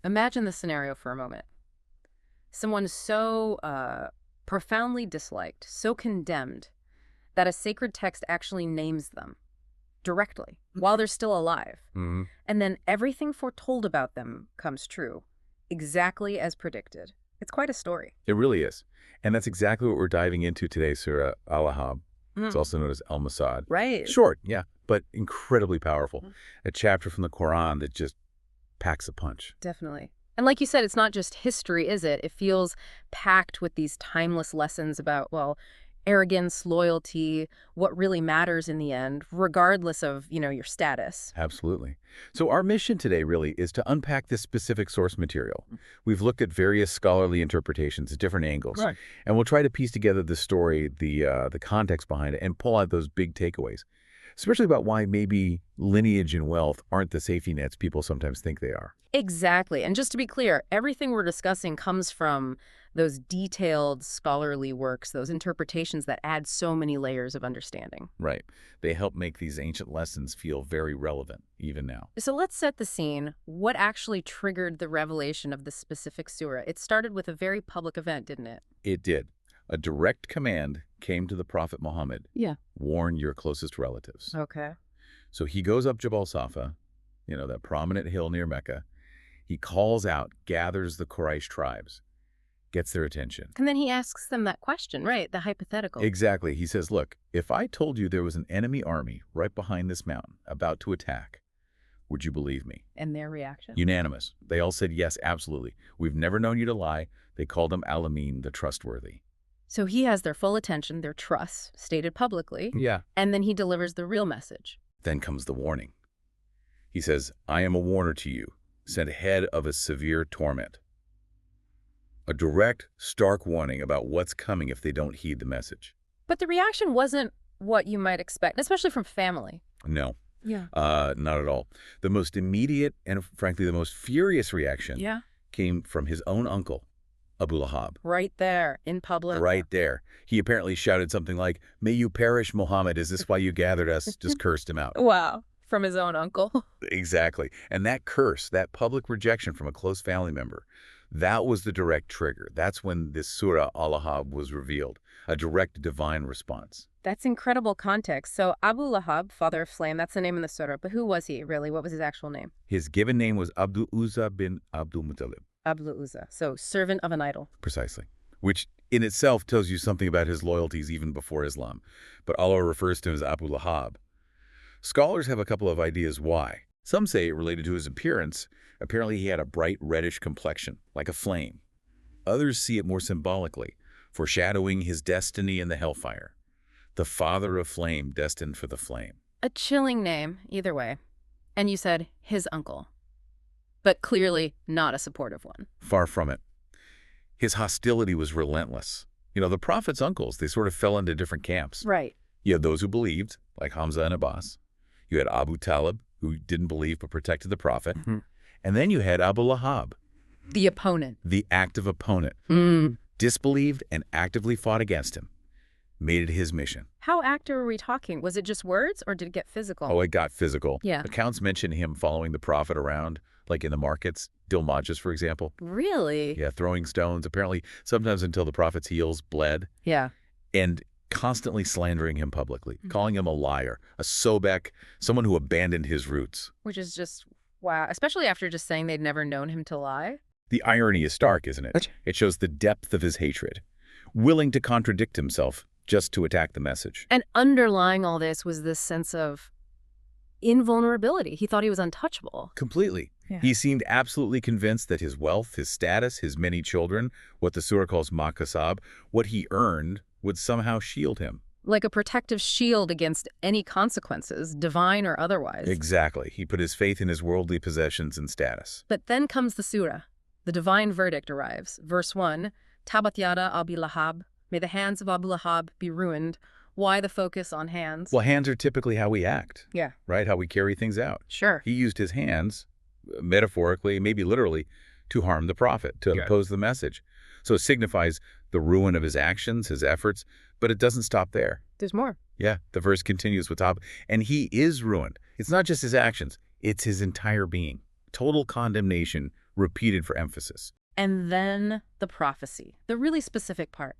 Imagine the scenario for a moment. Someone so profoundly disliked, so condemned, that a sacred text actually names them directly while they're still alive. Hmm. And then everything foretold about them comes true, exactly as predicted. It's quite a story. It really is. And that's exactly what we're diving into today, Surah Al-Lahab. It's Mm, also known as Al-Masad. right. Short, yeah, but incredibly powerful. Mm. A chapter from the Quran that just packs a punch. Definitely. And like you said, it's not just history, is it? It feels packed with these timeless lessons about, well, arrogance, loyalty, what really matters in the end, regardless of, your status. Absolutely. So our mission today really is to unpack this specific source material. We've looked at various scholarly interpretations at different angles. Right. And we'll try to piece together the story, the context behind it, and pull out those big takeaways, especially about why maybe lineage and wealth aren't the safety nets people sometimes think they are. Exactly. And just to be clear, everything we're discussing comes from those detailed scholarly works, those interpretations that add so many layers of understanding. Right. They help make these ancient lessons feel very relevant, even now. So let's set the scene. What actually triggered the revelation of this specific surah? It started with a very public event, didn't it? It did. A direct command came to the Prophet Muhammad. Yeah. Warn your closest relatives. Okay. So he goes up Jabal Safa, that prominent hill near Mecca. He calls out, gathers the Quraysh tribes, gets their attention. And then he asks them that question, right? The hypothetical. Exactly. He says, look, if I told you there was an enemy army right behind this mountain about to attack, would you believe me? And their reaction. Unanimous. They all said, yes, absolutely. We've never known you to lie. They called him Al-Amin, the trustworthy. So he has their full attention, their trust, stated publicly. Yeah. And then he delivers the real message. Then comes the warning. He says, I am a warner to you, sent ahead of a severe torment. A direct, stark warning about what's coming if they don't heed the message. But the reaction wasn't what you might expect, especially from family. No, Yeah. not at all. The most immediate and, frankly, the most furious reaction Yeah. came from his own uncle, Abu Lahab. Right there, in public. Right there. He apparently shouted something like, may you perish, Muhammad. Is this why you gathered us? Just cursed him out. Wow. From his own uncle. Exactly. And that curse, that public rejection from a close family member, that was the direct trigger. That's when this Surah Al-Lahab was revealed, a direct divine response. That's incredible context. So Abu Lahab, father of flame, that's the name in the surah. But who was he, really? What was his actual name? His given name was Abdul Uzza bin Abdul Muttalib. Abdul Uzza. So servant of an idol. Precisely. Which in itself tells you something about his loyalties even before Islam. But Allah refers to him as Abu Lahab. Scholars have a couple of ideas why. Some say it related to his appearance. Apparently he had a bright reddish complexion, like a flame. Others see it more symbolically, foreshadowing his destiny in the hellfire. The father of flame destined for the flame. A chilling name, either way. And you said his uncle. But clearly not a supportive one. Far from it. His hostility was relentless. The prophet's uncles, they sort of fell into different camps. Right. You had those who believed, like Hamza and Abbas. You had Abu Talib, who didn't believe but protected the prophet. Mm-hmm. And then you had Abu Lahab, The opponent. the active opponent, disbelieved and actively fought against him, made it his mission. How active are we talking? Was it just words or did it get physical? Oh, it got physical. Yeah. Accounts mention him following the prophet around, like in the markets, Dilmajas, for example. Really? Yeah, throwing stones, apparently sometimes until the prophet's heels bled, Yeah. and constantly slandering him publicly, calling him a liar, a sobek, someone who abandoned his roots. Which is just, wow. Especially after just saying they'd never known him to lie. The irony is stark, isn't it? It shows the depth of his hatred, willing to contradict himself just to attack the message. And underlying all this was this sense of invulnerability. He thought he was untouchable. Completely. Yeah. He seemed absolutely convinced that his wealth, his status, his many children, what the surah calls makasab, what he earned, would somehow shield him. Like a protective shield against any consequences, divine or otherwise. Exactly. He put his faith in his worldly possessions and status. But then comes the surah. The divine verdict arrives. Verse 1, Tabat yada Abu Lahab, may the hands of Abu Lahab be ruined. Why the focus on hands? Well, hands are typically how we act, Yeah. right? How we carry things out. Sure. He used his hands, metaphorically, maybe literally, to harm the prophet, to oppose the message. So it signifies the ruin of his actions, his efforts, but it doesn't stop there. There's more. Yeah, the verse continues with Tab, and he is ruined. It's not just his actions, it's his entire being. Total condemnation, repeated for emphasis. And then the prophecy, the really specific part.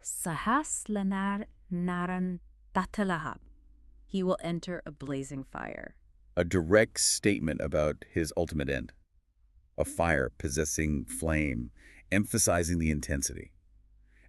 Sahas lanar naran tatalahab. He will enter a blazing fire. A direct statement about his ultimate end. A fire possessing flame, emphasizing the intensity.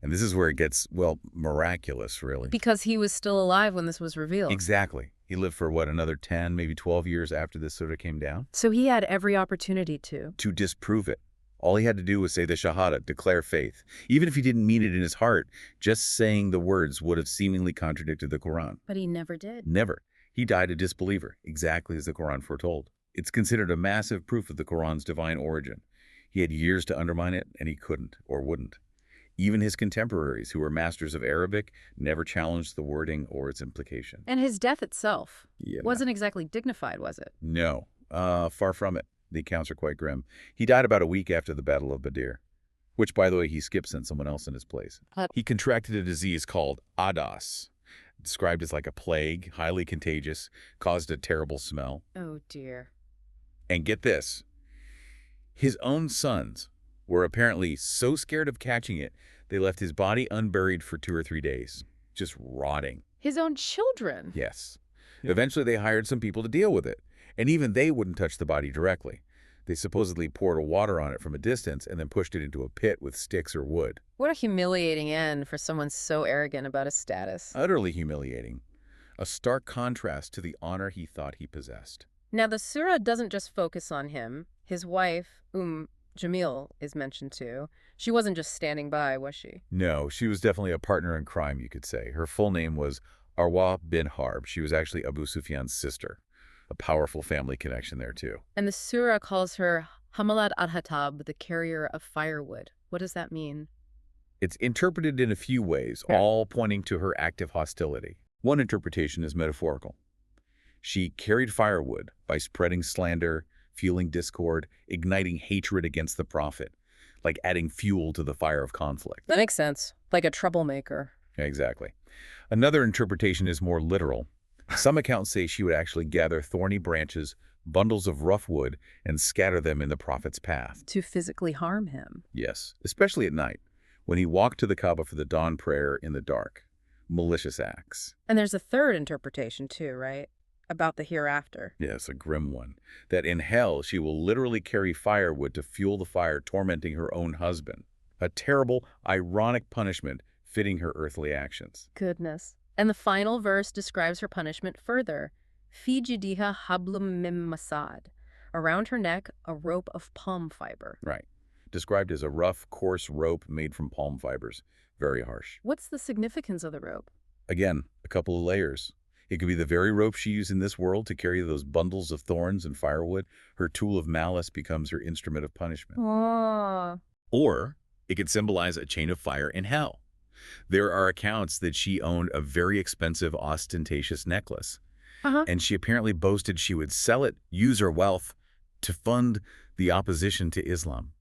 And this is where it gets, well, miraculous, really. Because he was still alive when this was revealed. Exactly. He lived for, what, another 10, maybe 12 years after this sort of came down? So he had every opportunity to Disprove it. All he had to do was say the Shahada, declare faith. Even if he didn't mean it in his heart, just saying the words would have seemingly contradicted the Quran. But he never did. Never. He died a disbeliever, exactly as the Quran foretold. It's considered a massive proof of the Quran's divine origin. He had years to undermine it, and he couldn't or wouldn't. Even his contemporaries, who were masters of Arabic, never challenged the wording or its implication. And his death itself Yeah. wasn't exactly dignified, was it? No, far from it. The accounts are quite grim. He died about a week after the Battle of Badr, which, by the way, he skipped sent someone else in his place. He contracted a disease called adas, described as like a plague, highly contagious, caused a terrible smell. Oh, dear. And get this, his own sons were apparently so scared of catching it, they left his body unburied for 2 or 3 days, just rotting. His own children? Yes. Eventually, they hired some people to deal with it, and even they wouldn't touch the body directly. They supposedly poured water on it from a distance and then pushed it into a pit with sticks or wood. What a humiliating end for someone so arrogant about his status. Utterly humiliating. A stark contrast to the honor he thought he possessed. Now, the surah doesn't just focus on him. His wife, Jamil, is mentioned too. She wasn't just standing by, was she? No, she was definitely a partner in crime, you could say. Her full name was Arwa bin Harb. She was actually Abu Sufyan's sister. A powerful family connection there, too. And the surah calls her Hamalat al-Hatab, the carrier of firewood. What does that mean? It's interpreted in a few ways, all pointing to her active hostility. One interpretation is metaphorical. She carried firewood by spreading slander, fueling discord, igniting hatred against the prophet, like adding fuel to the fire of conflict. That makes sense. Like a troublemaker. Exactly. Another interpretation is more literal. Some accounts say she would actually gather thorny branches, bundles of rough wood, and scatter them in the prophet's path. To physically harm him. Yes, especially at night, when he walked to the Kaaba for the dawn prayer in the dark. Malicious acts. And there's a third interpretation too, right? About the hereafter. Yes, a grim one. That in hell she will literally carry firewood to fuel the fire tormenting her own husband. A terrible, ironic punishment fitting her earthly actions. Goodness. And the final verse describes her punishment further. Fi jidiha hablum mim masad. Around her neck, a rope of palm fiber. Right. Described as a rough, coarse rope made from palm fibers. Very harsh. What's the significance of the rope? Again, a couple of layers. It could be the very rope she used in this world to carry those bundles of thorns and firewood. Her tool of malice becomes her instrument of punishment. Oh. Or it could symbolize a chain of fire in hell. There are accounts that she owned a very expensive, ostentatious necklace. And she apparently boasted she would sell it, use her wealth, to fund the opposition to Islam.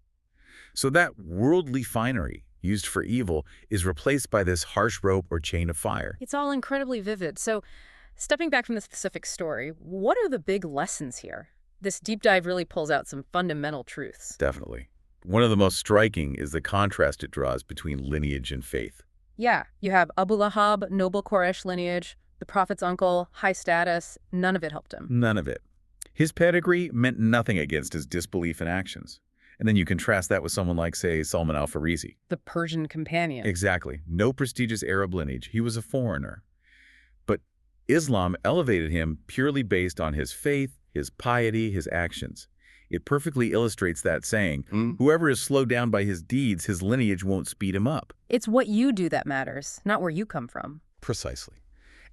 So that worldly finery used for evil is replaced by this harsh rope or chain of fire. It's all incredibly vivid. So, stepping back from the specific story, what are the big lessons here? This deep dive really pulls out some fundamental truths. Definitely. One of the most striking is the contrast it draws between lineage and faith. Yeah, you have Abu Lahab, noble Quraysh lineage, the prophet's uncle, high status. None of it helped him. None of it. His pedigree meant nothing against his disbelief and actions. And then you contrast that with someone like, say, Salman al-Farisi. The Persian companion. Exactly. No prestigious Arab lineage. He was a foreigner. But Islam elevated him purely based on his faith, his piety, his actions. It perfectly illustrates that saying, whoever is slowed down by his deeds, his lineage won't speed him up. It's what you do that matters, not where you come from. Precisely.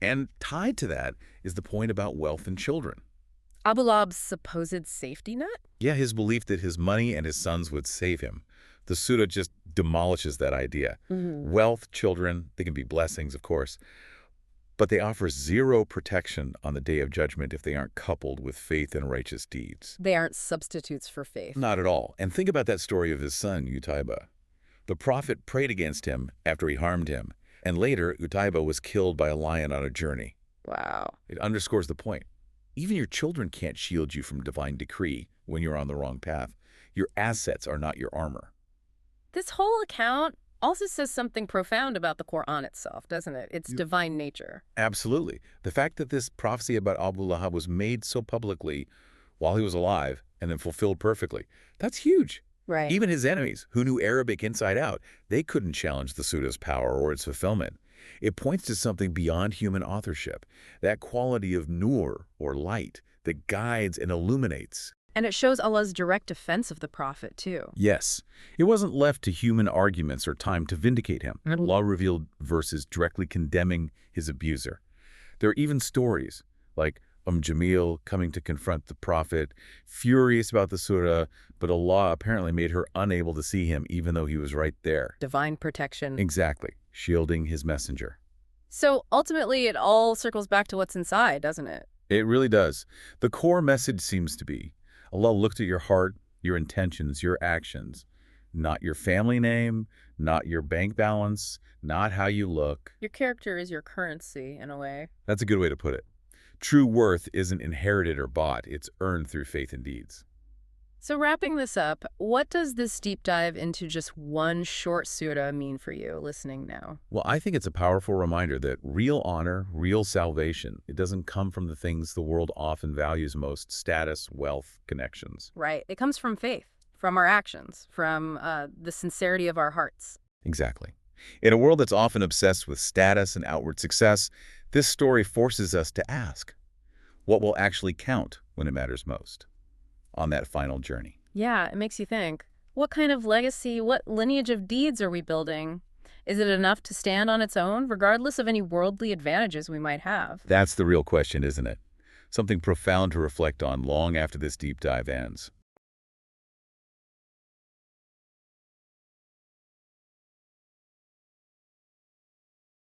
And tied to that is the point about wealth and children. Abu Lahab's supposed safety net? Yeah, his belief that his money and his sons would save him. The Surah just demolishes that idea. Wealth, children, they can be blessings, of course, but they offer zero protection on the day of judgment if they aren't coupled with faith and righteous deeds. They aren't substitutes for faith. Not at all. And think about that story of his son, Utaiba. The prophet prayed against him after he harmed him, and later Utaiba was killed by a lion on a journey. Wow. It underscores the point. Even your children can't shield you from divine decree when you're on the wrong path. Your assets are not your armor. This whole account also says something profound about the Quran itself, doesn't it? Its You- divine nature. Absolutely. The fact that this prophecy about Abu Lahab was made so publicly while he was alive and then fulfilled perfectly, that's huge. Right. Even his enemies, who knew Arabic inside out, they couldn't challenge the surah's power or its fulfillment. It points to something beyond human authorship, that quality of nur, or light, that guides and illuminates. And it shows Allah's direct defense of the prophet, too. Yes, it wasn't left to human arguments or time to vindicate him. Allah revealed verses directly condemning his abuser. There are even stories, like Jamil coming to confront the prophet, furious about the surah, but Allah apparently made her unable to see him even though he was right there. Divine protection. Exactly, shielding his messenger. So ultimately, it all circles back to what's inside, doesn't it? It really does. The core message seems to be, Allah looked at your heart, your intentions, your actions, not your family name, not your bank balance, not how you look. Your character is your currency, in a way. That's a good way to put it. True worth isn't inherited or bought, it's earned through faith and deeds. So wrapping this up, what does this deep dive into just one short surah mean for you, listening now? Well, I think it's a powerful reminder that real honor, real salvation, it doesn't come from the things the world often values most: status, wealth, connections. Right. It comes from faith, from our actions, from the sincerity of our hearts. Exactly. In a world that's often obsessed with status and outward success, this story forces us to ask, what will actually count when it matters most on that final journey? Yeah, it makes you think. What kind of legacy, what lineage of deeds are we building? Is it enough to stand on its own, regardless of any worldly advantages we might have? That's the real question, isn't it? Something profound to reflect on long after this deep dive ends.